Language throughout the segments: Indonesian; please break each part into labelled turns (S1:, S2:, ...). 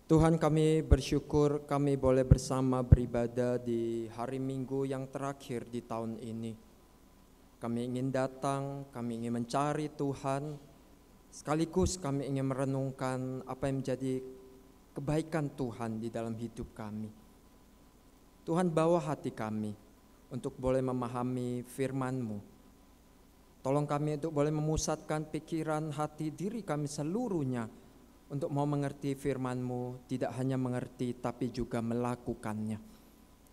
S1: Tuhan, kami bersyukur kami boleh bersama beribadah di hari Minggu yang terakhir di tahun ini. Kami ingin datang, kami ingin mencari Tuhan, sekaligus kami ingin merenungkan apa yang menjadi kebaikan Tuhan di dalam hidup kami. Tuhan, bawa hati kami untuk boleh memahami firman-Mu. Tolong kami untuk boleh memusatkan pikiran, hati, diri kami seluruhnya untuk mau mengerti firman-Mu, tidak hanya mengerti tapi juga melakukannya.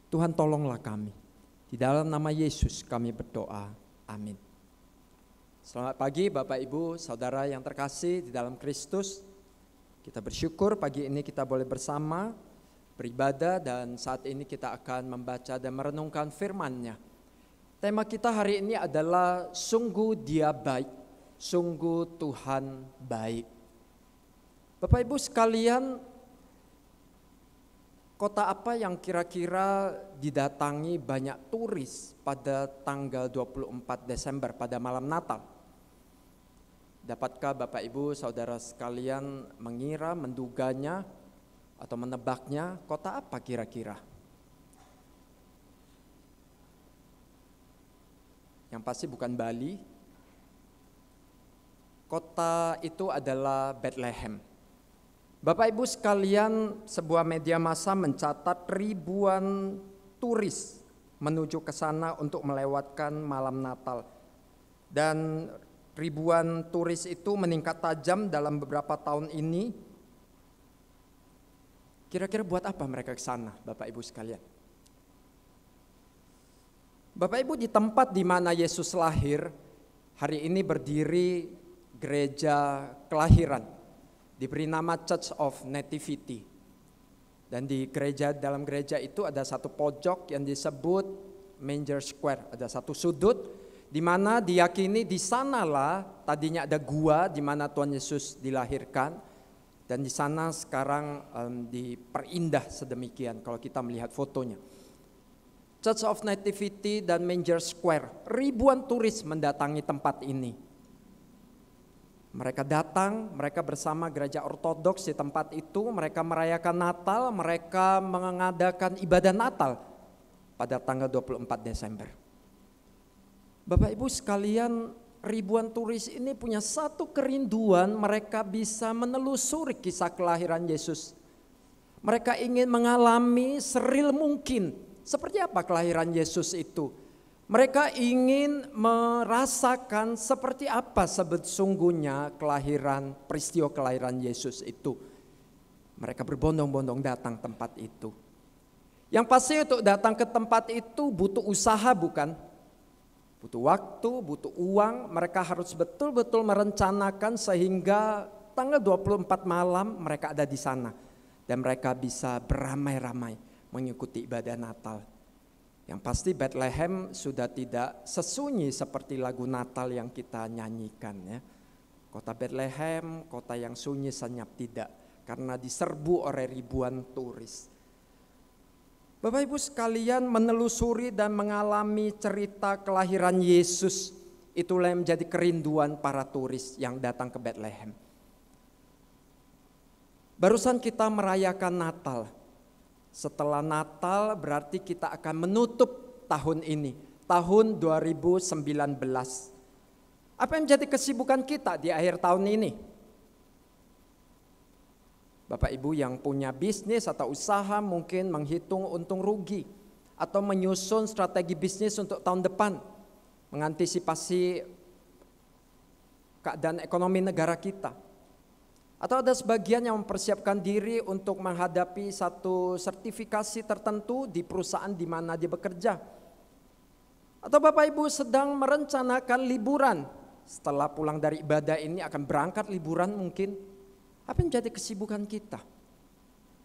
S1: Tuhan, tolonglah kami. Di dalam nama Yesus kami berdoa. Amin. Selamat pagi Bapak Ibu, Saudara yang terkasih di dalam Kristus. Kita bersyukur pagi ini kita boleh bersama beribadah dan saat ini kita akan membaca dan merenungkan firman-Nya. Tema kita hari ini adalah sungguh Dia baik, sungguh Tuhan baik. Bapak Ibu sekalian, kota apa yang kira-kira didatangi banyak turis pada tanggal 24 Desember pada malam Natal? Dapatkah Bapak Ibu Saudara sekalian mengira, menduganya atau menebaknya kota apa kira-kira? Yang pasti bukan Bali. Kota itu adalah Bethlehem. Bapak Ibu sekalian, sebuah media massa mencatat ribuan turis menuju ke sana untuk melewatkan malam Natal. Dan ribuan turis itu meningkat tajam dalam beberapa tahun ini. Kira-kira buat apa mereka ke sana, Bapak Ibu sekalian? Bapak Ibu, di tempat di mana Yesus lahir, hari ini berdiri gereja kelahiran. Diberi nama Church of Nativity. Dan di dalam gereja itu ada satu pojok yang disebut Manger Square. Ada satu sudut di mana diyakini di sanalah tadinya ada gua di mana Tuhan Yesus dilahirkan. Dan di sana sekarang diperindah sedemikian kalau kita melihat fotonya. Church of Nativity dan Manger Square. Ribuan turis mendatangi tempat ini. Mereka datang, mereka bersama gereja ortodoks di tempat itu, mereka merayakan Natal, mereka mengadakan ibadah Natal pada tanggal 24 Desember. Bapak Ibu sekalian, ribuan turis ini punya satu kerinduan, mereka bisa menelusuri kisah kelahiran Yesus. Mereka ingin mengalami seril mungkin, seperti apa kelahiran Yesus itu. Mereka ingin merasakan seperti apa sesungguhnya peristiwa kelahiran Yesus itu. Mereka berbondong-bondong datang tempat itu. Yang pasti untuk datang ke tempat itu butuh usaha bukan? Butuh waktu, butuh uang. Mereka harus betul-betul merencanakan sehingga tanggal 24 malam mereka ada di sana. Dan mereka bisa beramai-ramai mengikuti ibadah Natal. Yang pasti Bethlehem sudah tidak sesunyi seperti lagu Natal yang kita nyanyikan ya. Kota Bethlehem, kota yang sunyi senyap tidak, karena diserbu oleh ribuan turis. Bapak Ibu sekalian, menelusuri dan mengalami cerita kelahiran Yesus, itulah yang menjadi kerinduan para turis yang datang ke Bethlehem. Barusan kita merayakan Natal. Setelah Natal berarti kita akan menutup tahun ini, tahun 2019. Apa yang menjadi kesibukan kita di akhir tahun ini? Bapak Ibu yang punya bisnis atau usaha mungkin menghitung untung rugi atau menyusun strategi bisnis untuk tahun depan, mengantisipasi keadaan ekonomi negara kita. Atau ada sebagian yang mempersiapkan diri untuk menghadapi satu sertifikasi tertentu di perusahaan di mana dia bekerja. Atau Bapak Ibu sedang merencanakan liburan. Setelah pulang dari ibadah ini akan berangkat liburan mungkin. Apa yang menjadi kesibukan kita?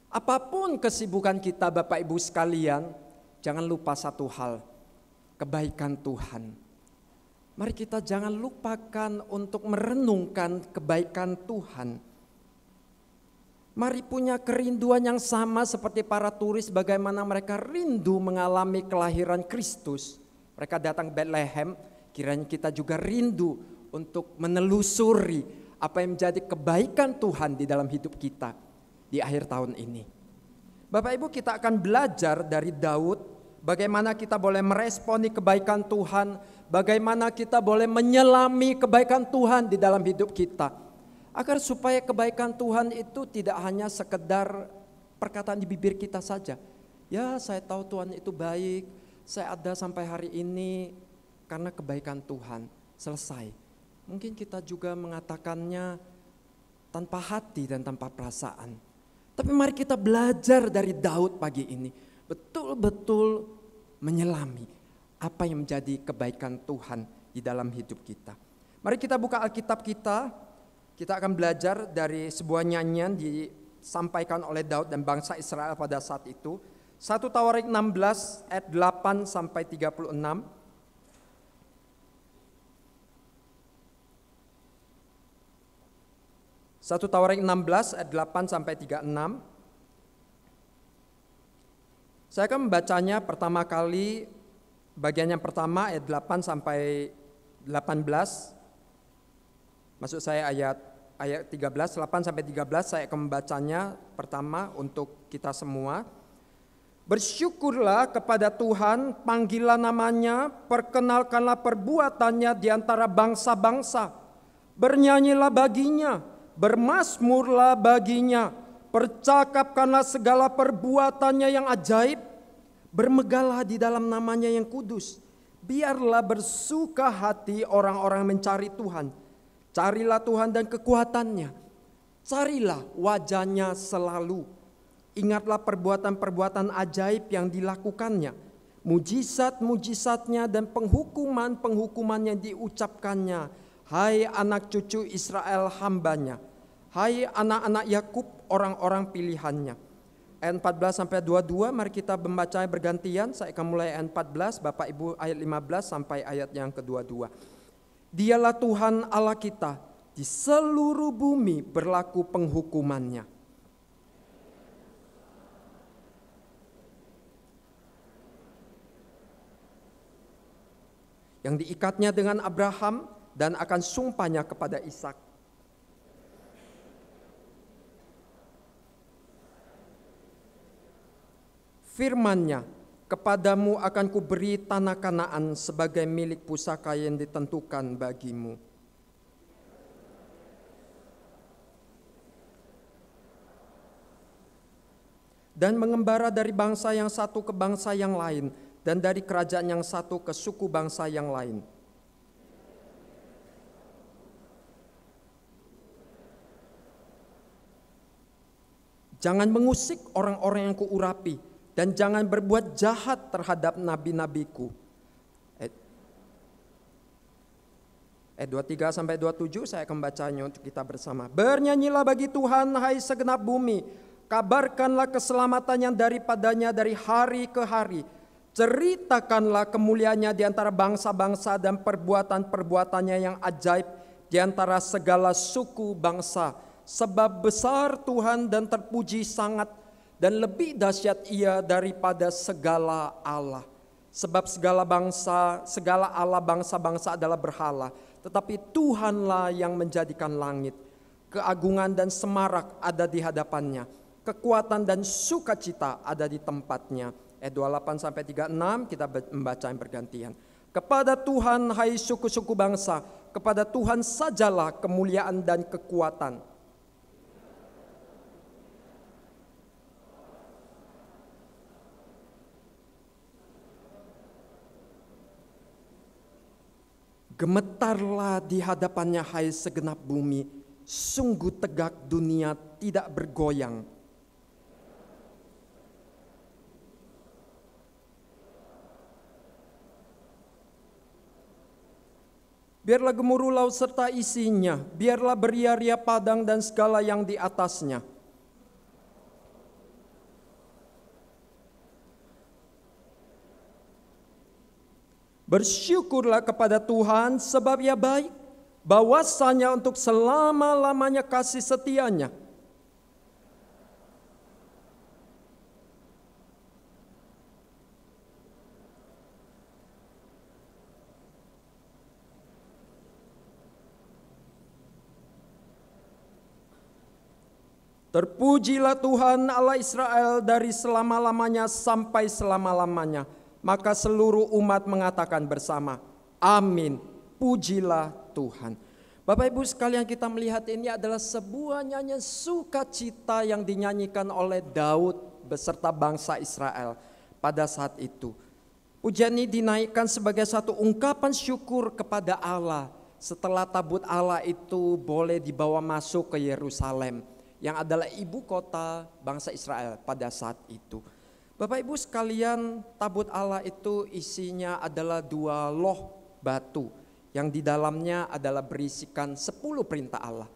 S1: Apapun kesibukan kita Bapak Ibu sekalian, jangan lupa satu hal, kebaikan Tuhan. Mari kita jangan lupakan untuk merenungkan kebaikan Tuhan. Mari punya kerinduan yang sama seperti para turis, bagaimana mereka rindu mengalami kelahiran Kristus. Mereka datang ke Bethlehem, kiranya kita juga rindu untuk menelusuri apa yang menjadi kebaikan Tuhan di dalam hidup kita. di akhir tahun ini. Bapak Ibu, kita akan belajar dari Daud bagaimana kita boleh meresponi kebaikan Tuhan, bagaimana kita boleh menyelami kebaikan Tuhan di dalam hidup kita. Agar supaya kebaikan Tuhan itu tidak hanya sekedar perkataan di bibir kita saja. Ya, saya tahu Tuhan itu baik, saya ada sampai hari ini karena kebaikan Tuhan. Selesai. Mungkin kita juga mengatakannya tanpa hati dan tanpa perasaan. Tapi mari kita belajar dari Daud pagi ini. Betul-betul menyelami apa yang menjadi kebaikan Tuhan di dalam hidup kita. Mari kita buka Alkitab kita. Kita akan belajar dari sebuah nyanyian disampaikan oleh Daud dan bangsa Israel pada saat itu. 1 Tawarik 16 ayat 8 sampai 36. 1 Tawarik 16 ayat 8 sampai 36. Saya akan membacanya pertama kali, bagian yang pertama ayat 8 sampai 18. Maksud saya ayat 13, 8 sampai 13 saya akan membacanya pertama untuk kita semua. Bersyukurlah kepada Tuhan, panggilah namanya, perkenalkanlah perbuatannya di antara bangsa-bangsa. Bernyanyilah baginya, bermazmurlah baginya, percakapkanlah segala perbuatannya yang ajaib, bermegahlah di dalam namanya yang kudus. Biarlah bersuka hati orang-orang mencari Tuhan. Carilah Tuhan dan kekuatannya, carilah wajahnya selalu. Ingatlah perbuatan-perbuatan ajaib yang dilakukannya, mujizat-mujizatnya dan penghukuman-penghukuman yang diucapkannya. Hai anak cucu Israel hambanya, hai anak-anak Yakub orang-orang pilihannya. Ayat 14 sampai 22, mari kita membaca bergantian. Saya akan mulai ayat 14, Bapak Ibu ayat 15 sampai ayat yang ke-22. Dialah Tuhan Allah kita, di seluruh bumi berlaku penghukumannya. Yang diikatnya dengan Abraham dan akan sumpahnya kepada Ishak. Firman-Nya, kepadamu akan kuberi tanah Kanaan sebagai milik pusaka yang ditentukan bagimu. Dan mengembara dari bangsa yang satu ke bangsa yang lain, dan dari kerajaan yang satu ke suku bangsa yang lain. Jangan mengusik orang-orang yang kuurapi, dan jangan berbuat jahat terhadap nabi-nabiku. Ayat 23 sampai 27 saya akan bacanya untuk kita bersama. Bernyanyilah bagi Tuhan, hai segenap bumi. Kabarkanlah keselamatan yang daripadanya dari hari ke hari. Ceritakanlah kemuliaannya di antara bangsa-bangsa dan perbuatan-perbuatannya yang ajaib di antara segala suku bangsa. Sebab besar Tuhan dan terpuji sangat, dan lebih dahsyat Ia daripada segala Allah. Sebab segala Allah bangsa-bangsa adalah berhala, tetapi Tuhanlah yang menjadikan langit. Keagungan dan semarak ada di hadapannya, kekuatan dan sukacita ada di tempatnya. Ayat 28 sampai 36 kita membaca yang bergantian. Kepada Tuhan hai suku-suku bangsa, kepada Tuhan sajalah kemuliaan dan kekuatan. Gemetarlah di hadapannya hai segenap bumi, sungguh tegak dunia tidak bergoyang. Biarlah gemuruh laut serta isinya, biarlah beria-ria padang dan segala yang di atasnya. Bersyukurlah kepada Tuhan sebab Ia baik, bahwasanya untuk selama-lamanya kasih setia-Nya. Terpujilah Tuhan Allah Israel dari selama-lamanya sampai selama-lamanya. Maka seluruh umat mengatakan bersama, amin, pujilah Tuhan. Bapak Ibu sekalian, kita melihat ini adalah sebuah nyanyian sukacita yang dinyanyikan oleh Daud beserta bangsa Israel pada saat itu. Pujian ini dinaikkan sebagai satu ungkapan syukur kepada Allah setelah tabut Allah itu boleh dibawa masuk ke Yerusalem, yang adalah ibu kota bangsa Israel pada saat itu. Bapak Ibu sekalian, tabut Allah itu isinya adalah 2 loh batu yang di dalamnya adalah berisikan 10 perintah Allah.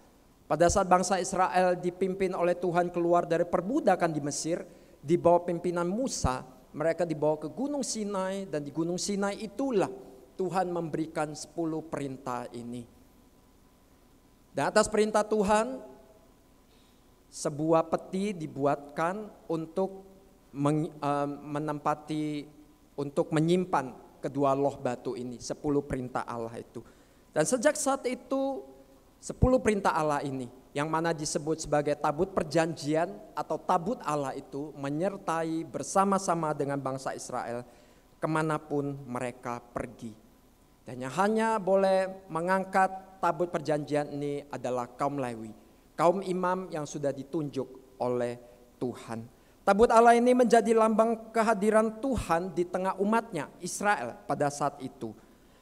S1: Pada saat bangsa Israel dipimpin oleh Tuhan keluar dari perbudakan di Mesir, di bawah pimpinan Musa, mereka dibawa ke Gunung Sinai, dan di Gunung Sinai itulah Tuhan memberikan 10 perintah ini. Dan atas perintah Tuhan, sebuah peti dibuatkan untuk menempati, untuk menyimpan kedua loh batu ini, 10 perintah Allah itu. Dan sejak saat itu 10 perintah Allah ini, yang mana disebut sebagai tabut perjanjian atau tabut Allah itu, menyertai bersama-sama dengan bangsa Israel kemanapun mereka pergi. Dan yang hanya boleh mengangkat tabut perjanjian ini adalah kaum Lewi, kaum imam yang sudah ditunjuk oleh Tuhan. Tabut Allah ini menjadi lambang kehadiran Tuhan di tengah umatnya Israel pada saat itu.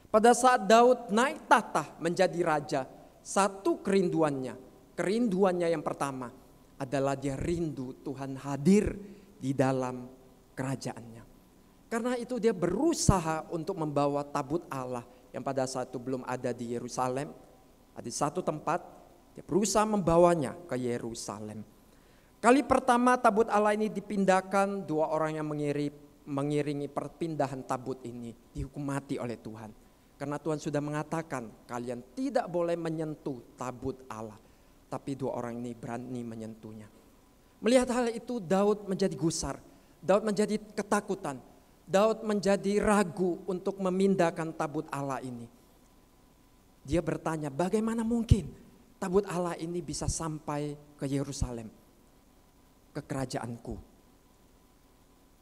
S1: Pada saat Daud naik tahta menjadi raja, satu kerinduannya yang pertama adalah dia rindu Tuhan hadir di dalam kerajaannya. Karena itu dia berusaha untuk membawa tabut Allah yang pada saat itu belum ada di Yerusalem. Ada satu tempat, dia berusaha membawanya ke Yerusalem. Kali pertama tabut Allah ini dipindahkan, 2 orang yang mengiringi perpindahan tabut ini dihukum mati oleh Tuhan. Karena Tuhan sudah mengatakan kalian tidak boleh menyentuh tabut Allah. Tapi 2 orang ini berani menyentuhnya. Melihat hal itu Daud menjadi gusar, Daud menjadi ketakutan, Daud menjadi ragu untuk memindahkan tabut Allah ini. Dia bertanya, bagaimana mungkin tabut Allah ini bisa sampai ke Yerusalem, ke kerajaanku.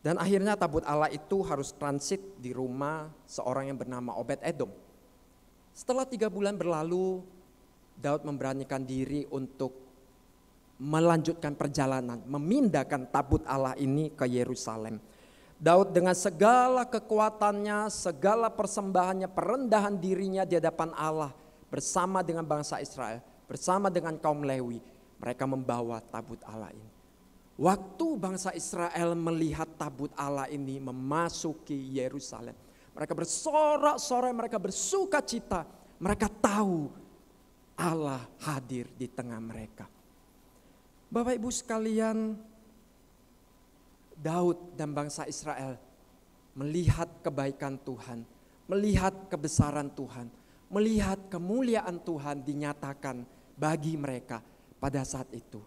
S1: Dan akhirnya tabut Allah itu harus transit di rumah seorang yang bernama Obed-Edom. Setelah 3 bulan berlalu, Daud memberanikan diri untuk melanjutkan perjalanan, memindahkan tabut Allah ini ke Yerusalem. Daud dengan segala kekuatannya, segala persembahannya, perendahan dirinya di hadapan Allah bersama dengan bangsa Israel, bersama dengan kaum Lewi, mereka membawa tabut Allah ini. Waktu bangsa Israel melihat tabut Allah ini memasuki Yerusalem, mereka bersorak-sorai, mereka bersuka cita, mereka tahu Allah hadir di tengah mereka. Bapak Ibu sekalian, Daud dan bangsa Israel melihat kebaikan Tuhan, melihat kebesaran Tuhan, melihat kemuliaan Tuhan dinyatakan bagi mereka pada saat itu.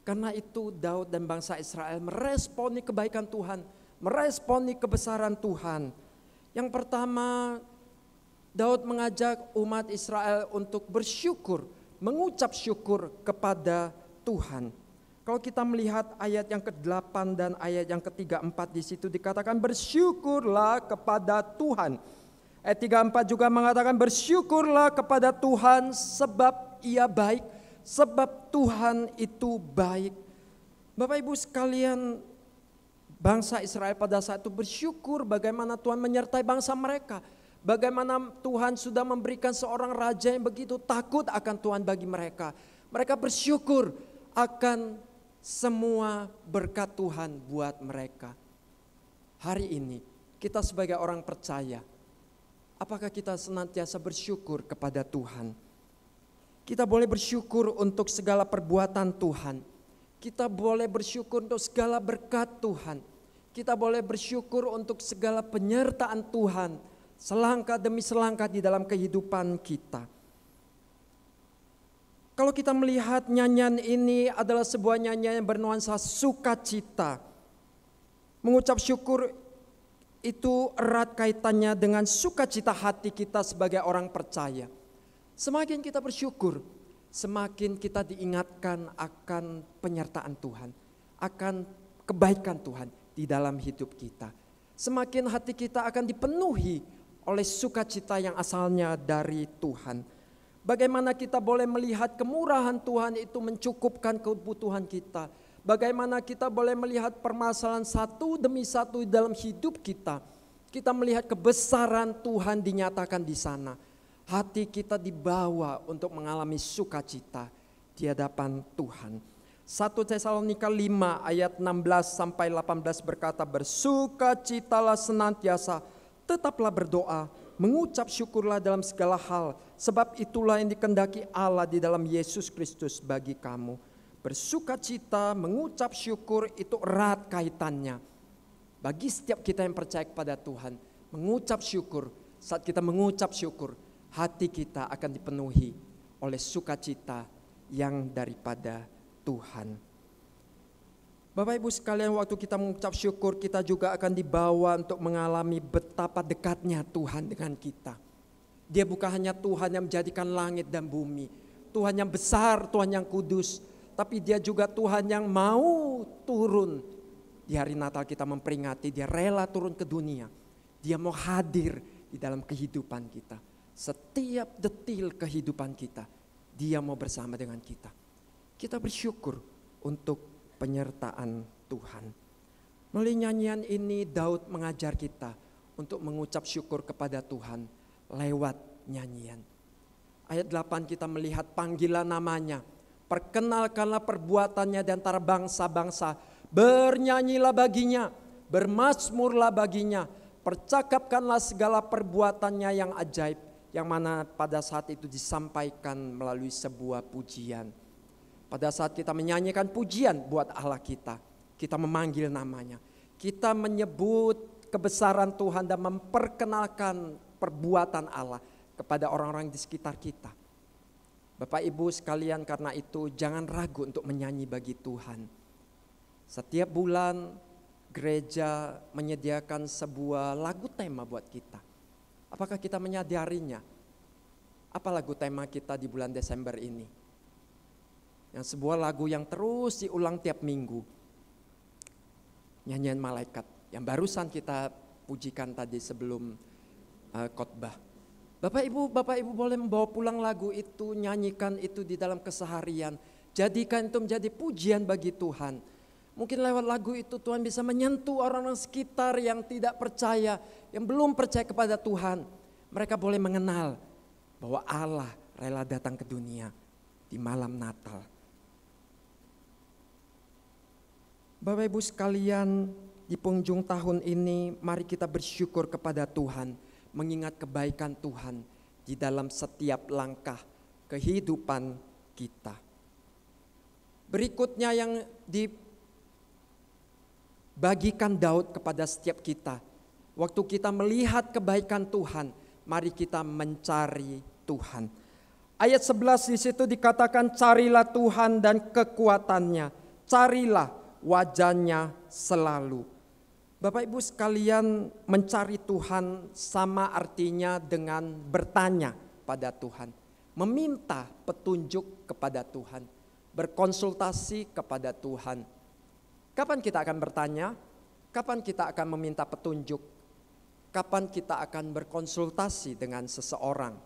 S1: Karena itu Daud dan bangsa Israel meresponi kebaikan Tuhan, meresponi kebesaran Tuhan. Yang pertama, Daud mengajak umat Israel untuk bersyukur, mengucap syukur kepada Tuhan. Kalau kita melihat ayat yang ke-8 dan ayat yang ke-34 di situ dikatakan bersyukurlah kepada Tuhan. Ayat 34 juga mengatakan bersyukurlah kepada Tuhan sebab Ia baik, sebab Tuhan itu baik. Bapak Ibu sekalian, bangsa Israel pada saat itu bersyukur bagaimana Tuhan menyertai bangsa mereka. Bagaimana Tuhan sudah memberikan seorang raja yang begitu takut akan Tuhan bagi mereka. Mereka bersyukur akan semua berkat Tuhan buat mereka. Hari ini kita sebagai orang percaya, apakah kita senantiasa bersyukur kepada Tuhan? Kita boleh bersyukur untuk segala perbuatan Tuhan. Kita boleh bersyukur untuk segala berkat Tuhan. Kita boleh bersyukur untuk segala penyertaan Tuhan selangkah demi selangkah di dalam kehidupan kita. Kalau kita melihat nyanyian ini adalah sebuah nyanyian yang bernuansa sukacita. Mengucap syukur itu erat kaitannya dengan sukacita hati kita sebagai orang percaya. Semakin kita bersyukur, semakin kita diingatkan akan penyertaan Tuhan, akan kebaikan Tuhan di dalam hidup kita. Semakin hati kita akan dipenuhi oleh sukacita yang asalnya dari Tuhan. Bagaimana kita boleh melihat kemurahan Tuhan itu mencukupkan kebutuhan kita. Bagaimana kita boleh melihat permasalahan satu demi satu dalam hidup kita. Kita melihat kebesaran Tuhan dinyatakan di sana. Hati kita dibawa untuk mengalami sukacita di hadapan Tuhan. 1 Tesalonika 5 ayat 16 sampai 18 berkata, bersukacitalah senantiasa, tetaplah berdoa, mengucap syukurlah dalam segala hal, sebab itulah yang dikehendaki Allah di dalam Yesus Kristus bagi kamu. Bersukacita, mengucap syukur itu erat kaitannya. Bagi setiap kita yang percaya kepada Tuhan, mengucap syukur, saat kita mengucap syukur, hati kita akan dipenuhi oleh sukacita yang daripada Tuhan. Bapak Ibu sekalian, waktu kita mengucap syukur, kita juga akan dibawa untuk mengalami betapa dekatnya Tuhan dengan kita. Dia bukan hanya Tuhan yang menjadikan langit dan bumi, Tuhan yang besar, Tuhan yang kudus, tapi Dia juga Tuhan yang mau turun. Di hari Natal kita memperingati, Dia rela turun ke dunia. Dia mau hadir di dalam kehidupan kita. Setiap detil kehidupan kita, Dia mau bersama dengan kita. Kita bersyukur untuk penyertaan Tuhan. Melalui nyanyian ini Daud mengajar kita untuk mengucap syukur kepada Tuhan lewat nyanyian. Ayat 8 kita melihat panggilan namanya. Perkenalkanlah perbuatannya di antara bangsa-bangsa. Bernyanyilah baginya, bermazmurlah baginya. Percakapkanlah segala perbuatannya yang ajaib, yang mana pada saat itu disampaikan melalui sebuah pujian. Pada saat kita menyanyikan pujian buat Allah kita memanggil namanya. Kita menyebut kebesaran Tuhan dan memperkenalkan perbuatan Allah kepada orang-orang di sekitar kita. Bapak Ibu sekalian, karena itu jangan ragu untuk menyanyi bagi Tuhan. Setiap bulan gereja menyediakan sebuah lagu tema buat kita. Apakah kita menyadarinya? Apa lagu tema kita di bulan Desember ini? Yang sebuah lagu yang terus diulang tiap minggu. Nyanyian malaikat yang barusan kita pujikan tadi sebelum khotbah. Bapak Ibu boleh membawa pulang lagu itu, nyanyikan itu di dalam keseharian. Jadikan itu menjadi pujian bagi Tuhan. Mungkin lewat lagu itu Tuhan bisa menyentuh orang-orang sekitar yang tidak percaya, yang belum percaya kepada Tuhan. Mereka boleh mengenal bahwa Allah rela datang ke dunia di malam Natal. Bapak Ibu sekalian, di penghujung tahun ini mari kita bersyukur kepada Tuhan, mengingat kebaikan Tuhan di dalam setiap langkah kehidupan kita. Berikutnya yang dibagikan Daud kepada setiap kita, waktu kita melihat kebaikan Tuhan, mari kita mencari Tuhan. Ayat 11 di situ dikatakan, carilah Tuhan dan kekuatannya, carilah wajahnya selalu. Bapak Ibu sekalian, mencari Tuhan sama artinya dengan bertanya pada Tuhan, meminta petunjuk kepada Tuhan, berkonsultasi kepada Tuhan. Kapan kita akan bertanya? Kapan kita akan meminta petunjuk? Kapan kita akan berkonsultasi dengan seseorang?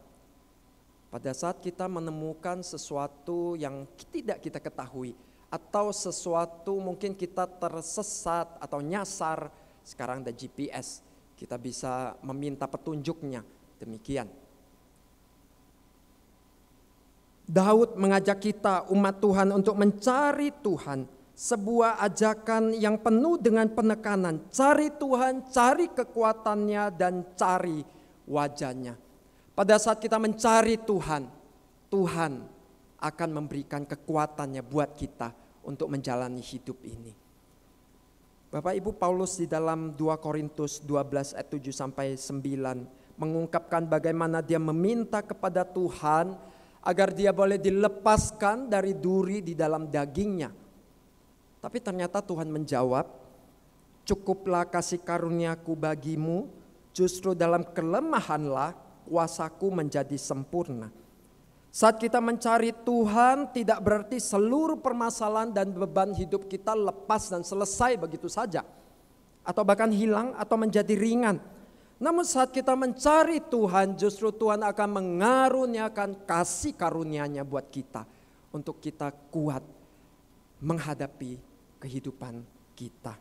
S1: Pada saat kita menemukan sesuatu yang tidak kita ketahui, atau sesuatu mungkin kita tersesat atau nyasar, sekarang ada GPS, kita bisa meminta petunjuknya, demikian. Daud mengajak kita umat Tuhan untuk mencari Tuhan, sebuah ajakan yang penuh dengan penekanan, cari Tuhan, cari kekuatannya dan cari wajahnya. Pada saat kita mencari Tuhan, Tuhan akan memberikan kekuatannya buat kita untuk menjalani hidup ini. Bapak Ibu, Paulus di dalam 2 Korintus 12 ayat 7 sampai 9 mengungkapkan bagaimana dia meminta kepada Tuhan agar dia boleh dilepaskan dari duri di dalam dagingnya. Tapi ternyata Tuhan menjawab, cukuplah kasih karuniaku bagimu, justru dalam kelemahanlah kuasaku menjadi sempurna. Saat kita mencari Tuhan tidak berarti seluruh permasalahan dan beban hidup kita lepas dan selesai begitu saja. Atau bahkan hilang atau menjadi ringan. Namun saat kita mencari Tuhan, justru Tuhan akan mengaruniakan kasih karunia-Nya buat kita. Untuk kita kuat menghadapi kehidupan kita.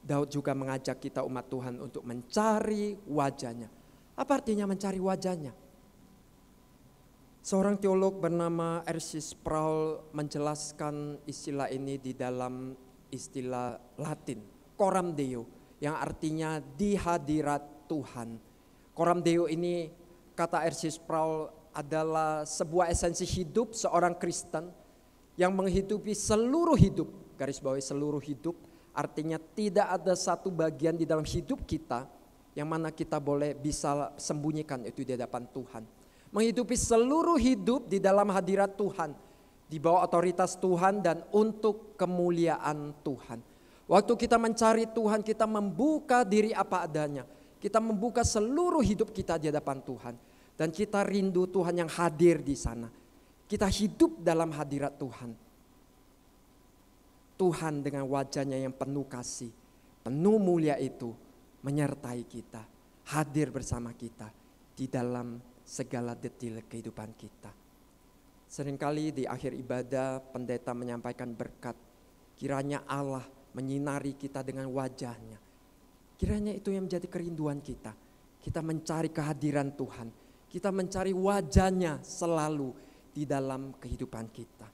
S1: Daud juga mengajak kita umat Tuhan untuk mencari wajah-Nya. Apa artinya mencari wajah-Nya? Seorang teolog bernama R.C. Sproul menjelaskan istilah ini di dalam istilah Latin, coram Deo, yang artinya di hadirat Tuhan. Coram Deo ini, kata R.C. Sproul, adalah sebuah esensi hidup seorang Kristen yang menghidupi seluruh hidup, garis bawahi seluruh hidup, artinya tidak ada satu bagian di dalam hidup kita yang mana kita boleh bisa sembunyikan itu di hadapan Tuhan. Menghidupi seluruh hidup di dalam hadirat Tuhan, di bawah otoritas Tuhan dan untuk kemuliaan Tuhan. Waktu kita mencari Tuhan, kita membuka diri apa adanya. Kita membuka seluruh hidup kita di hadapan Tuhan. Dan kita rindu Tuhan yang hadir di sana. Kita hidup dalam hadirat Tuhan. Tuhan dengan wajah-Nya yang penuh kasih, penuh mulia itu menyertai kita, hadir bersama kita di dalam segala detil kehidupan kita. Seringkali di akhir ibadah pendeta menyampaikan berkat. Kiranya Allah menyinari kita dengan wajah-Nya. Kiranya itu yang menjadi kerinduan kita. Kita mencari kehadiran Tuhan. Kita mencari wajah-Nya selalu di dalam kehidupan kita.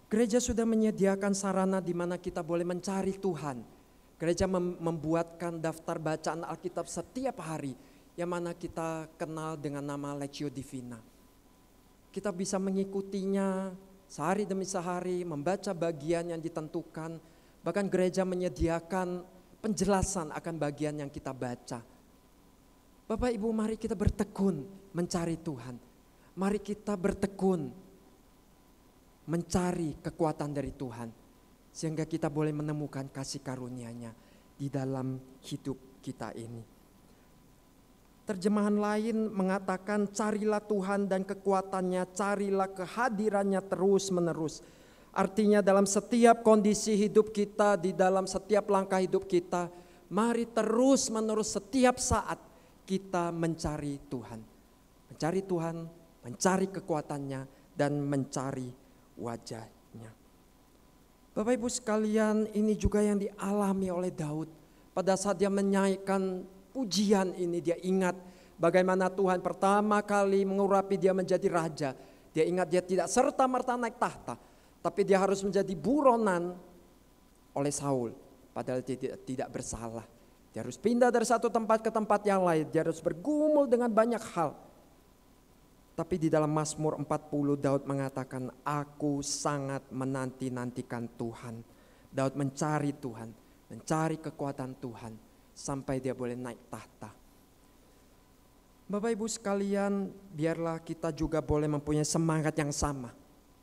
S1: Gereja sudah menyediakan sarana di mana kita boleh mencari Tuhan. Gereja membuatkan daftar bacaan Alkitab setiap hari, yang mana kita kenal dengan nama Lectio Divina. Kita bisa mengikutinya sehari demi sehari, membaca bagian yang ditentukan. Bahkan gereja menyediakan penjelasan akan bagian yang kita baca. Bapak Ibu, mari kita bertekun mencari Tuhan. Mari kita bertekun mencari kekuatan dari Tuhan. Sehingga kita boleh menemukan kasih karunia-Nya di dalam hidup kita ini. Terjemahan lain mengatakan carilah Tuhan dan kekuatannya, carilah kehadirannya terus menerus. Artinya dalam setiap kondisi hidup kita, di dalam setiap langkah hidup kita, mari terus menerus setiap saat kita mencari Tuhan. Mencari Tuhan, mencari kekuatannya dan mencari wajah-Nya. Bapak Ibu sekalian, ini juga yang dialami oleh Daud. Pada saat dia menyanyikan pujian ini, dia ingat bagaimana Tuhan pertama kali mengurapi dia menjadi raja. Dia ingat dia tidak serta-merta naik tahta, tapi dia harus menjadi buronan oleh Saul. Padahal dia tidak bersalah. Dia harus pindah dari satu tempat ke tempat yang lain. Dia harus bergumul dengan banyak hal. Tapi di dalam Mazmur 40 Daud mengatakan, aku sangat menanti-nantikan Tuhan. Daud mencari Tuhan, mencari kekuatan Tuhan. Sampai dia boleh naik tahta. Bapak Ibu sekalian, biarlah kita juga boleh mempunyai semangat yang sama.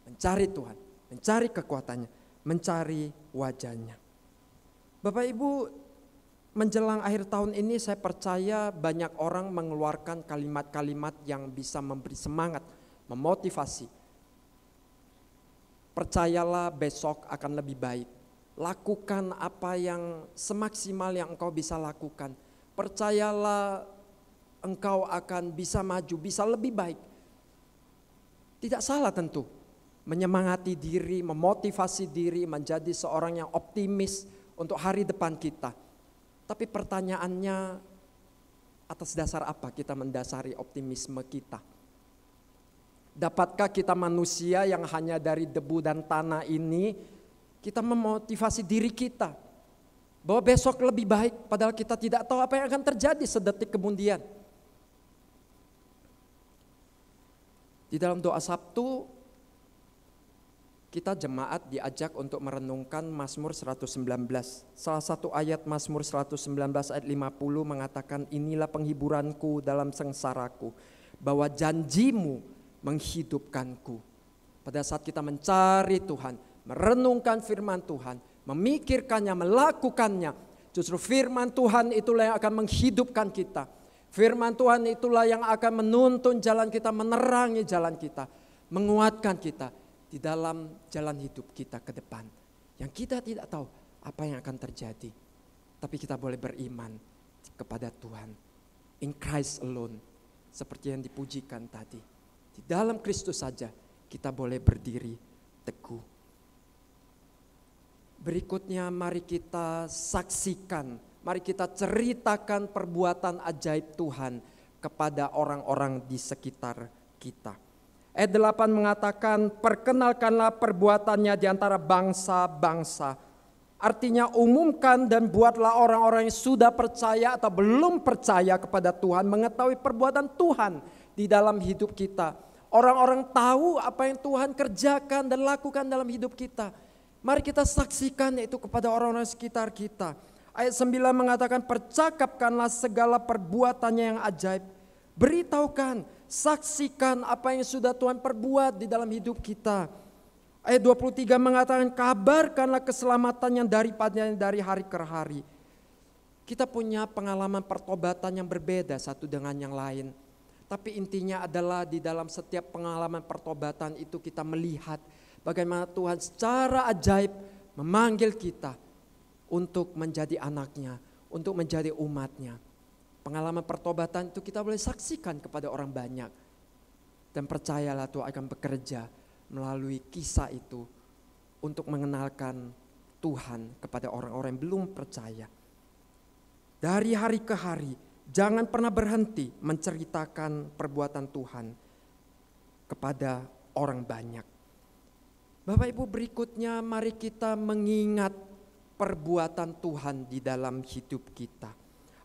S1: Mencari Tuhan, mencari kekuatannya, mencari wajah-Nya. Bapak Ibu, menjelang akhir tahun ini saya percaya banyak orang mengeluarkan kalimat-kalimat yang bisa memberi semangat, memotivasi. Percayalah besok akan lebih baik. Lakukan apa yang semaksimal yang engkau bisa lakukan. Percayalah engkau akan bisa maju, bisa lebih baik. Tidak salah tentu menyemangati diri, memotivasi diri menjadi seorang yang optimis untuk hari depan kita. Tapi pertanyaannya, atas dasar apa kita mendasari optimisme kita? Dapatkah kita manusia yang hanya dari debu dan tanah ini, kita memotivasi diri kita bahwa besok lebih baik, padahal kita tidak tahu apa yang akan terjadi sedetik kemudian. Di dalam doa Sabtu, kita jemaat diajak untuk merenungkan Mazmur 119. Salah satu ayat Mazmur 119 ayat 50 mengatakan, inilah penghiburanku dalam sengsaraku, bahwa janjimu menghidupkanku. Pada saat kita mencari Tuhan, merenungkan firman Tuhan, memikirkannya, melakukannya, justru firman Tuhan itulah yang akan menghidupkan kita. Firman Tuhan itulah yang akan menuntun jalan kita, menerangi jalan kita, menguatkan kita di dalam jalan hidup kita ke depan. Yang kita tidak tahu apa yang akan terjadi, tapi kita boleh beriman kepada Tuhan. In Christ alone, seperti yang dipujikan tadi. Di dalam Kristus saja kita boleh berdiri teguh. Berikutnya mari kita saksikan, mari kita ceritakan perbuatan ajaib Tuhan kepada orang-orang di sekitar kita. Ayat 8 mengatakan, perkenalkanlah perbuatannya di antara bangsa-bangsa. Artinya umumkan dan buatlah orang-orang yang sudah percaya atau belum percaya kepada Tuhan mengetahui perbuatan Tuhan di dalam hidup kita. Orang-orang tahu apa yang Tuhan kerjakan dan lakukan dalam hidup kita. Mari kita saksikan itu kepada orang-orang sekitar kita. Ayat 9 mengatakan, percakapkanlah segala perbuatannya yang ajaib. Beritahukan, saksikan apa yang sudah Tuhan perbuat di dalam hidup kita. Ayat 23 mengatakan, kabarkanlah keselamatannya daripadanya dari hari ke hari. Kita punya pengalaman pertobatan yang berbeda satu dengan yang lain. Tapi intinya adalah di dalam setiap pengalaman pertobatan itu kita melihat bagaimana Tuhan secara ajaib memanggil kita untuk menjadi anaknya, untuk menjadi umatnya. Pengalaman pertobatan itu kita boleh saksikan kepada orang banyak. Dan percayalah Tuhan akan bekerja melalui kisah itu untuk mengenalkan Tuhan kepada orang-orang yang belum percaya. Dari hari ke hari, jangan pernah berhenti menceritakan perbuatan Tuhan kepada orang banyak. Bapak Ibu, berikutnya mari kita mengingat perbuatan Tuhan di dalam hidup kita.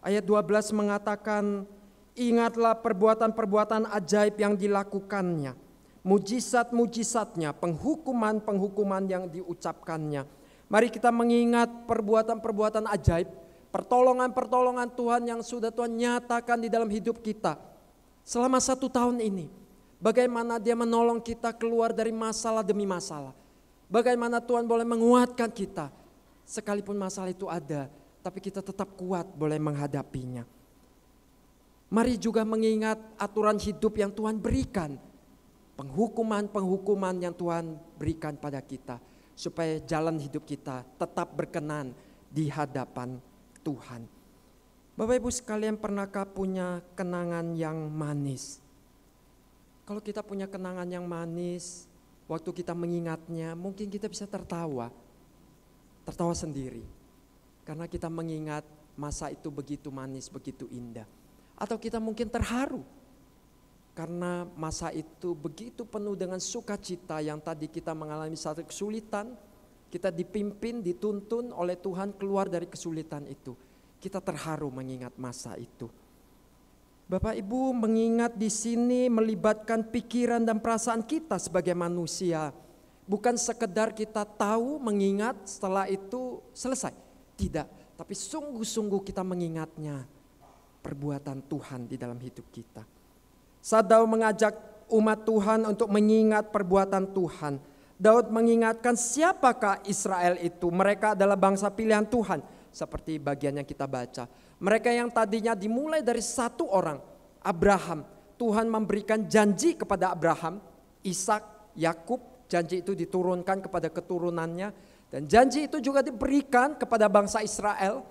S1: Ayat 12 mengatakan, ingatlah perbuatan-perbuatan ajaib yang dilakukannya, mujizat-mujizatnya, penghukuman-penghukuman yang diucapkannya. Mari kita mengingat perbuatan-perbuatan ajaib, pertolongan-pertolongan Tuhan yang sudah Tuhan nyatakan di dalam hidup kita selama 1 tahun ini. Bagaimana Dia menolong kita keluar dari masalah demi masalah. Bagaimana Tuhan boleh menguatkan kita sekalipun masalah itu ada, tapi kita tetap kuat boleh menghadapinya. Mari juga mengingat aturan hidup yang Tuhan berikan, penghukuman-penghukuman yang Tuhan berikan pada kita, supaya jalan hidup kita tetap berkenan di hadapan Tuhan. Bapak Ibu sekalian, pernahkah punya kenangan yang manis? Kalau kita punya kenangan yang manis, waktu kita mengingatnya mungkin kita bisa tertawa sendiri. Karena kita mengingat masa itu begitu manis, begitu indah. Atau kita mungkin terharu karena masa itu begitu penuh dengan sukacita yang tadi kita mengalami satu kesulitan. Kita dipimpin, dituntun oleh Tuhan keluar dari kesulitan itu. Kita terharu mengingat masa itu. Bapak Ibu, mengingat di sini melibatkan pikiran dan perasaan kita sebagai manusia. Bukan sekedar kita tahu, mengingat, setelah itu selesai. Tidak, tapi sungguh-sungguh kita mengingatnya perbuatan Tuhan di dalam hidup kita. Saat Daud mengajak umat Tuhan untuk mengingat perbuatan Tuhan, Daud mengingatkan siapakah Israel itu. Mereka adalah bangsa pilihan Tuhan, seperti bagian yang kita baca. Mereka yang tadinya dimulai dari satu orang, Abraham. Tuhan memberikan janji kepada Abraham, Ishak, Yakub. Janji itu diturunkan kepada keturunannya. Dan janji itu juga diberikan kepada bangsa Israel.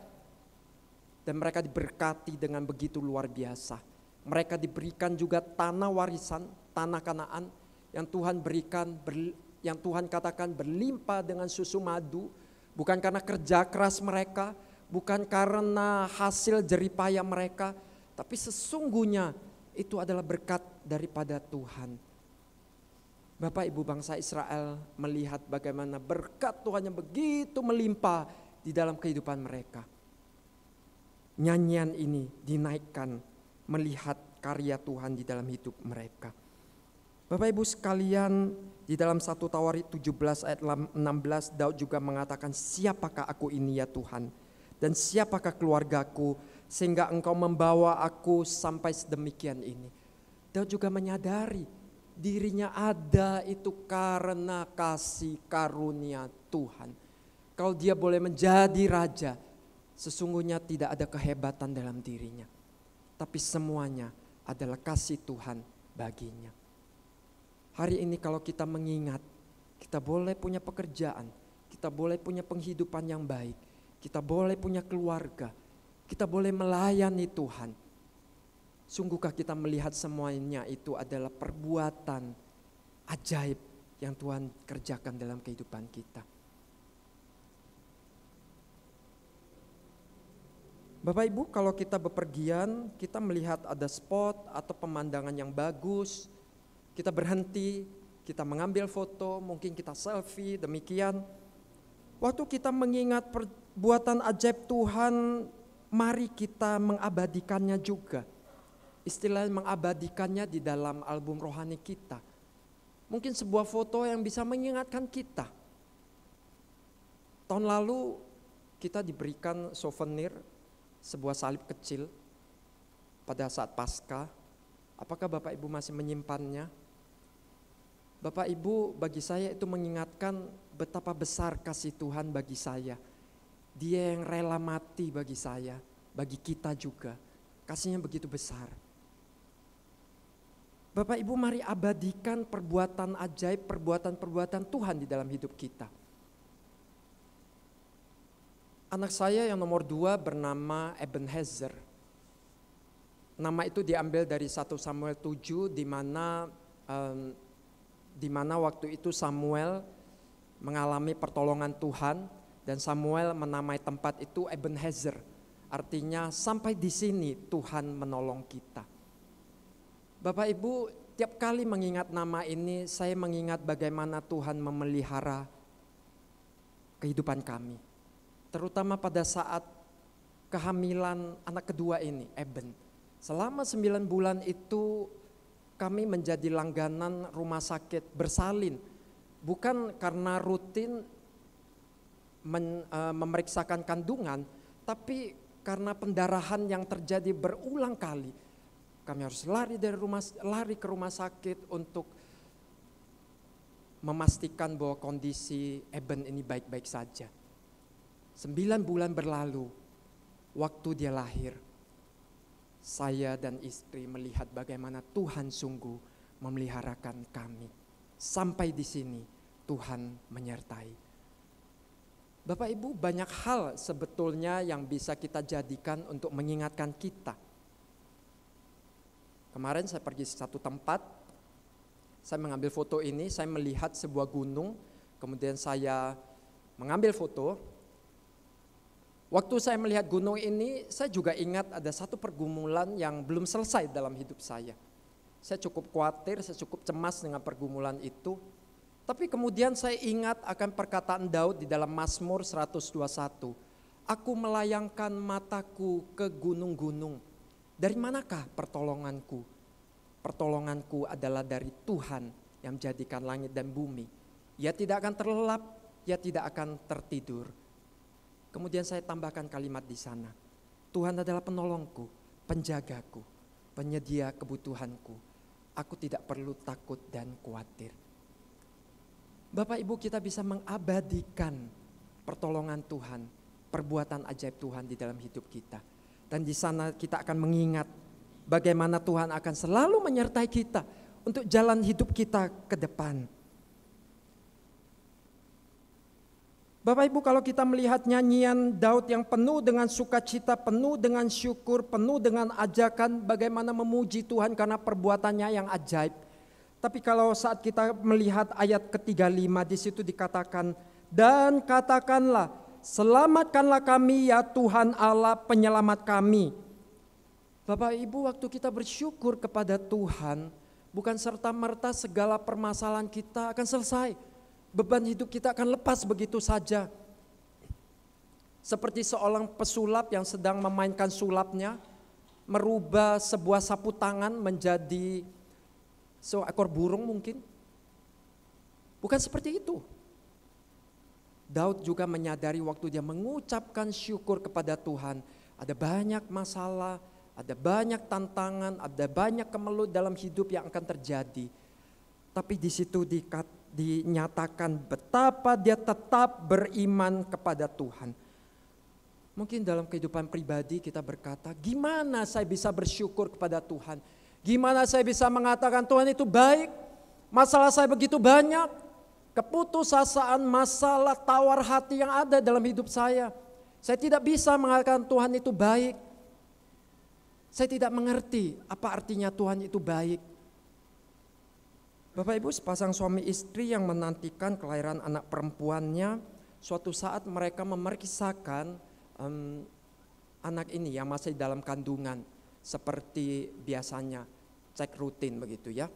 S1: Dan mereka diberkati dengan begitu luar biasa. Mereka diberikan juga tanah warisan, tanah Kanaan yang Tuhan berikan, yang Tuhan katakan berlimpah dengan susu madu. Bukan karena kerja keras mereka, bukan karena hasil jeripaya mereka, tapi sesungguhnya itu adalah berkat daripada Tuhan. Bapak Ibu, bangsa Israel melihat bagaimana berkat Tuhan yang begitu melimpah di dalam kehidupan mereka. Nyanyian ini dinaikkan melihat karya Tuhan di dalam hidup mereka. Bapak Ibu sekalian, di dalam 1 Tawarik 17 ayat 16 Daud juga mengatakan, siapakah aku ini ya Tuhan, dan siapakah keluargaku sehingga engkau membawa aku sampai sedemikian ini. Daud juga menyadari dirinya ada itu karena kasih karunia Tuhan. Kalau dia boleh menjadi raja, sesungguhnya tidak ada kehebatan dalam dirinya. tapi semuanya adalah kasih Tuhan baginya. Hari ini kalau kita mengingat, kita boleh punya pekerjaan, kita boleh punya penghidupan yang baik, kita boleh punya keluarga, kita boleh melayani Tuhan. Sungguhkah kita melihat semuanya itu adalah perbuatan ajaib yang Tuhan kerjakan dalam kehidupan kita? Bapak Ibu, kalau kita bepergian, kita melihat ada spot atau pemandangan yang bagus, kita berhenti, kita mengambil foto, mungkin kita selfie, demikian. Waktu kita mengingat perbuatan ajaib Tuhan, mari kita mengabadikannya juga. Istilah mengabadikannya di dalam album rohani kita. Mungkin sebuah foto yang bisa mengingatkan kita. Tahun lalu kita diberikan souvenir, sebuah salib kecil pada saat Paskah. Apakah Bapak Ibu masih menyimpannya? Bapak Ibu, bagi saya itu mengingatkan betapa besar kasih Tuhan bagi saya. Dia yang rela mati bagi saya, bagi kita juga. Kasihnya begitu besar. Bapak Ibu, mari abadikan perbuatan ajaib, perbuatan-perbuatan Tuhan di dalam hidup kita. Anak saya yang nomor 2 bernama Ebenezer. Nama itu diambil dari 1 Samuel 7 di mana waktu itu Samuel mengalami pertolongan Tuhan dan Samuel menamai tempat itu Ebenezer. Artinya sampai di sini Tuhan menolong kita. Bapak Ibu, tiap kali mengingat nama ini saya mengingat bagaimana Tuhan memelihara kehidupan kami. Terutama pada saat kehamilan anak kedua ini, Eben. Selama 9 bulan itu kami menjadi langganan rumah sakit bersalin. Bukan karena rutin memeriksakan kandungan, tapi karena pendarahan yang terjadi berulang kali. Kami harus lari ke rumah sakit untuk memastikan bahwa kondisi Eben ini baik-baik saja. 9 bulan berlalu, waktu dia lahir, saya dan istri melihat bagaimana Tuhan sungguh memeliharakan kami. Sampai di sini Tuhan menyertai. Bapak Ibu, banyak hal sebetulnya yang bisa kita jadikan untuk mengingatkan kita. Kemarin saya pergi ke satu tempat, saya mengambil foto ini, saya melihat sebuah gunung, kemudian saya mengambil foto. Waktu saya melihat gunung ini, saya juga ingat ada satu pergumulan yang belum selesai dalam hidup saya. Saya cukup khawatir, saya cukup cemas dengan pergumulan itu. Tapi kemudian saya ingat akan perkataan Daud di dalam Mazmur 121. Aku melayangkan mataku ke gunung-gunung. Dari manakah pertolonganku? Pertolonganku adalah dari Tuhan yang menjadikan langit dan bumi. Ia tidak akan terlelap, ia tidak akan tertidur. Kemudian saya tambahkan kalimat di sana. Tuhan adalah penolongku, penjagaku, penyedia kebutuhanku. Aku tidak perlu takut dan khawatir. Bapak Ibu, kita bisa mengabadikan pertolongan Tuhan, perbuatan ajaib Tuhan di dalam hidup kita. Dan di sana kita akan mengingat bagaimana Tuhan akan selalu menyertai kita untuk jalan hidup kita ke depan. Bapak Ibu, kalau kita melihat nyanyian Daud yang penuh dengan sukacita, penuh dengan syukur, penuh dengan ajakan bagaimana memuji Tuhan karena perbuatannya yang ajaib. Tapi kalau saat kita melihat ayat ke-35 di situ dikatakan, dan katakanlah, selamatkanlah kami ya Tuhan Allah penyelamat kami. Bapak Ibu, waktu kita bersyukur kepada Tuhan, bukan serta-merta segala permasalahan kita akan selesai. Beban hidup kita akan lepas begitu saja. Seperti seorang pesulap yang sedang memainkan sulapnya, merubah sebuah sapu tangan menjadi seekor burung mungkin. Bukan seperti itu. Daud juga menyadari waktu dia mengucapkan syukur kepada Tuhan, ada banyak masalah, ada banyak tantangan, ada banyak kemelut dalam hidup yang akan terjadi. Tapi di situ dinyatakan betapa dia tetap beriman kepada Tuhan. Mungkin dalam kehidupan pribadi kita berkata, gimana saya bisa bersyukur kepada Tuhan? Gimana saya bisa mengatakan Tuhan itu baik? Masalah saya begitu banyak. Keputusasaan, masalah, tawar hati yang ada dalam hidup saya. Saya tidak bisa mengatakan Tuhan itu baik. Saya tidak mengerti apa artinya Tuhan itu baik. Bapak Ibu, sepasang suami istri yang menantikan kelahiran anak perempuannya, suatu saat mereka memeriksakan anak ini yang masih dalam kandungan seperti biasanya, cek rutin begitu ya.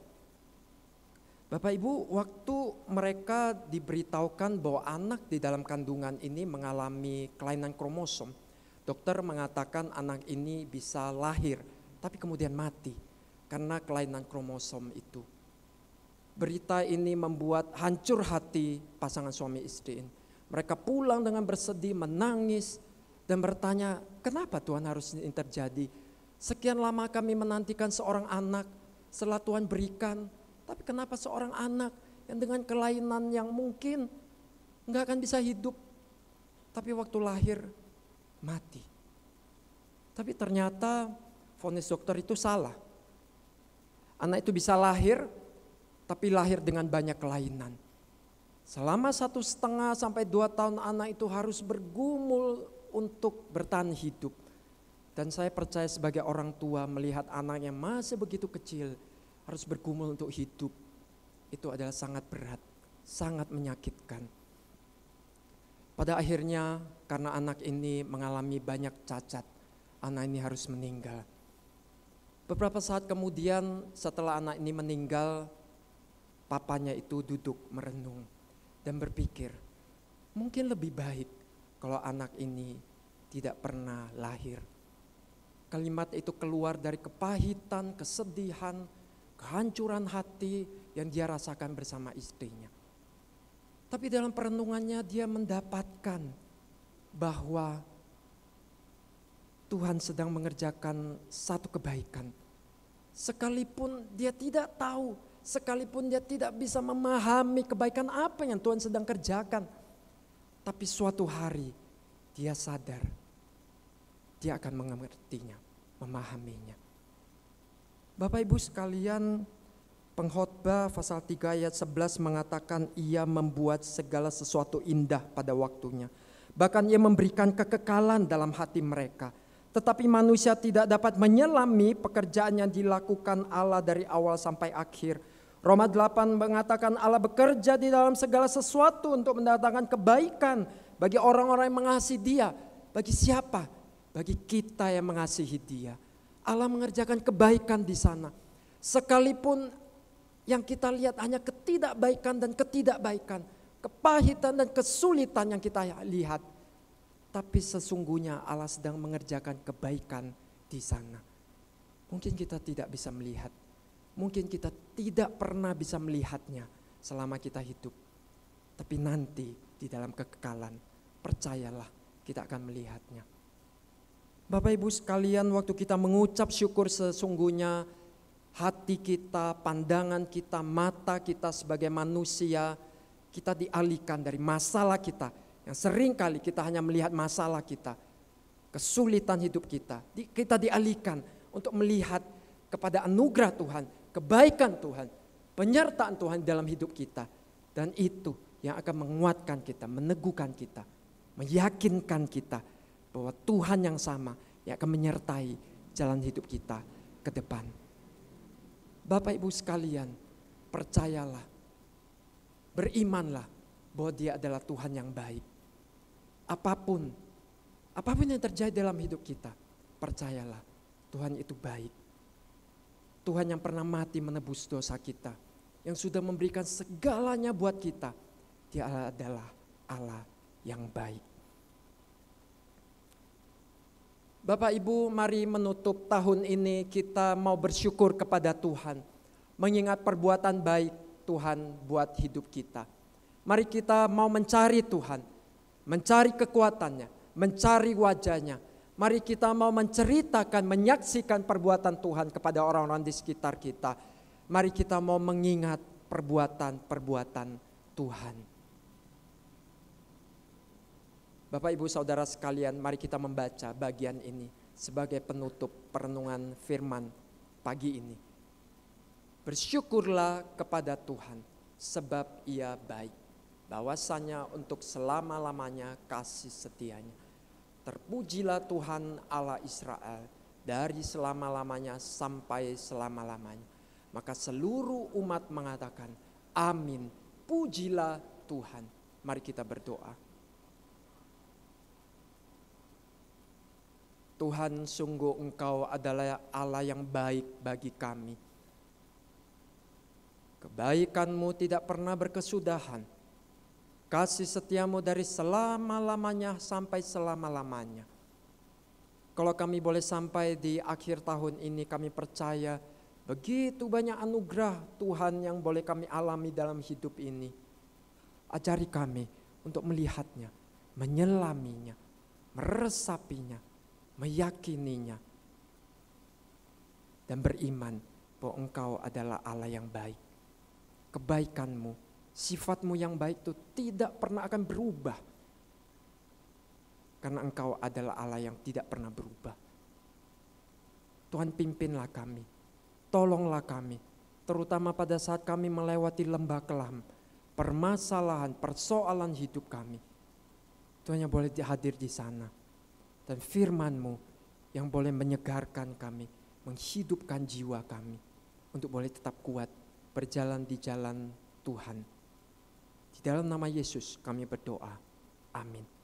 S1: Bapak Ibu, waktu mereka diberitahukan bahwa anak di dalam kandungan ini mengalami kelainan kromosom, dokter mengatakan anak ini bisa lahir tapi kemudian mati karena kelainan kromosom itu. Berita ini membuat hancur hati pasangan suami istri ini. Mereka pulang dengan bersedih, menangis dan bertanya, kenapa Tuhan harus ini terjadi? Sekian lama kami menantikan seorang anak setelah Tuhan berikan, tapi kenapa seorang anak yang dengan kelainan yang mungkin nggak akan bisa hidup, tapi waktu lahir mati. Tapi ternyata vonis dokter itu salah. Anak itu bisa lahir, tapi lahir dengan banyak kelainan. Selama 1,5 sampai 2 tahun anak itu harus bergumul untuk bertahan hidup. Dan saya percaya sebagai orang tua melihat anak yang masih begitu kecil harus bergumul untuk hidup. Itu adalah sangat berat, sangat menyakitkan. Pada akhirnya karena anak ini mengalami banyak cacat, anak ini harus meninggal. Beberapa saat kemudian setelah anak ini meninggal, papanya itu duduk merenung dan berpikir, mungkin lebih baik kalau anak ini tidak pernah lahir. Kalimat itu keluar dari kepahitan, kesedihan, kehancuran hati yang dia rasakan bersama istrinya. Tapi dalam perenungannya dia mendapatkan bahwa Tuhan sedang mengerjakan satu kebaikan. Sekalipun dia tidak tahu, sekalipun dia tidak bisa memahami kebaikan apa yang Tuhan sedang kerjakan. Tapi suatu hari dia sadar, dia akan mengertinya, memahaminya. Bapak Ibu sekalian, Pengkhotbah pasal 3 ayat 11 mengatakan ia membuat segala sesuatu indah pada waktunya. Bahkan ia memberikan kekekalan dalam hati mereka. Tetapi manusia tidak dapat menyelami pekerjaan yang dilakukan Allah dari awal sampai akhir. Roma 8 mengatakan Allah bekerja di dalam segala sesuatu untuk mendatangkan kebaikan bagi orang-orang yang mengasihi Dia. Bagi siapa? Bagi kita yang mengasihi Dia. Allah mengerjakan kebaikan di sana. Sekalipun yang kita lihat hanya ketidakbaikan dan ketidakbaikan, kepahitan dan kesulitan yang kita lihat. Tapi sesungguhnya Allah sedang mengerjakan kebaikan di sana. Mungkin kita tidak bisa melihat. Mungkin kita tidak pernah bisa melihatnya selama kita hidup. Tapi nanti di dalam kekekalan, percayalah kita akan melihatnya. Bapak Ibu sekalian, waktu kita mengucap syukur sesungguhnya, hati kita, pandangan kita, mata kita sebagai manusia, kita dialihkan dari masalah kita. Yang sering kali kita hanya melihat masalah kita, kesulitan hidup kita. Kita dialihkan untuk melihat kepada anugerah Tuhan, kebaikan Tuhan, penyertaan Tuhan dalam hidup kita. Dan itu yang akan menguatkan kita, meneguhkan kita, meyakinkan kita bahwa Tuhan yang sama yang akan menyertai jalan hidup kita ke depan. Bapak Ibu sekalian, percayalah, berimanlah bahwa Dia adalah Tuhan yang baik. Apapun yang terjadi dalam hidup kita, percayalah Tuhan itu baik. Tuhan yang pernah mati menebus dosa kita, yang sudah memberikan segalanya buat kita. Dia adalah Allah yang baik. Bapak Ibu, mari menutup tahun ini kita mau bersyukur kepada Tuhan, mengingat perbuatan baik Tuhan buat hidup kita. Mari kita mau mencari Tuhan, mencari kekuatannya, mencari wajahnya. Mari kita mau menceritakan, menyaksikan perbuatan Tuhan kepada orang-orang di sekitar kita. Mari kita mau mengingat perbuatan-perbuatan Tuhan. Bapak Ibu Saudara sekalian, mari kita membaca bagian ini sebagai penutup perenungan firman pagi ini. Bersyukurlah kepada Tuhan sebab Ia baik, bahwasanya untuk selama-lamanya kasih setianya. Terpujilah Tuhan Allah Israel dari selama-lamanya sampai selama-lamanya. Maka seluruh umat mengatakan, amin, pujilah Tuhan. Mari kita berdoa. Tuhan, sungguh Engkau adalah Allah yang baik bagi kami. Kebaikan-Mu tidak pernah berkesudahan. Kasih setiamu dari selama-lamanya sampai selama-lamanya. Kalau kami boleh sampai di akhir tahun ini, kami percaya begitu banyak anugerah Tuhan yang boleh kami alami dalam hidup ini. Ajari kami untuk melihatnya, menyelaminya, meresapinya, meyakininya, dan beriman bahwa Engkau adalah Allah yang baik. Kebaikan-Mu, sifat-Mu yang baik itu tidak pernah akan berubah. Karena Engkau adalah Allah yang tidak pernah berubah. Tuhan, pimpinlah kami, tolonglah kami, terutama pada saat kami melewati lembah kelam, permasalahan, persoalan hidup kami. Tuhan yang boleh hadir di sana. Dan firman-Mu yang boleh menyegarkan kami, menghidupkan jiwa kami, untuk boleh tetap kuat berjalan di jalan Tuhan. Di dalam nama Yesus kami berdoa. Amin.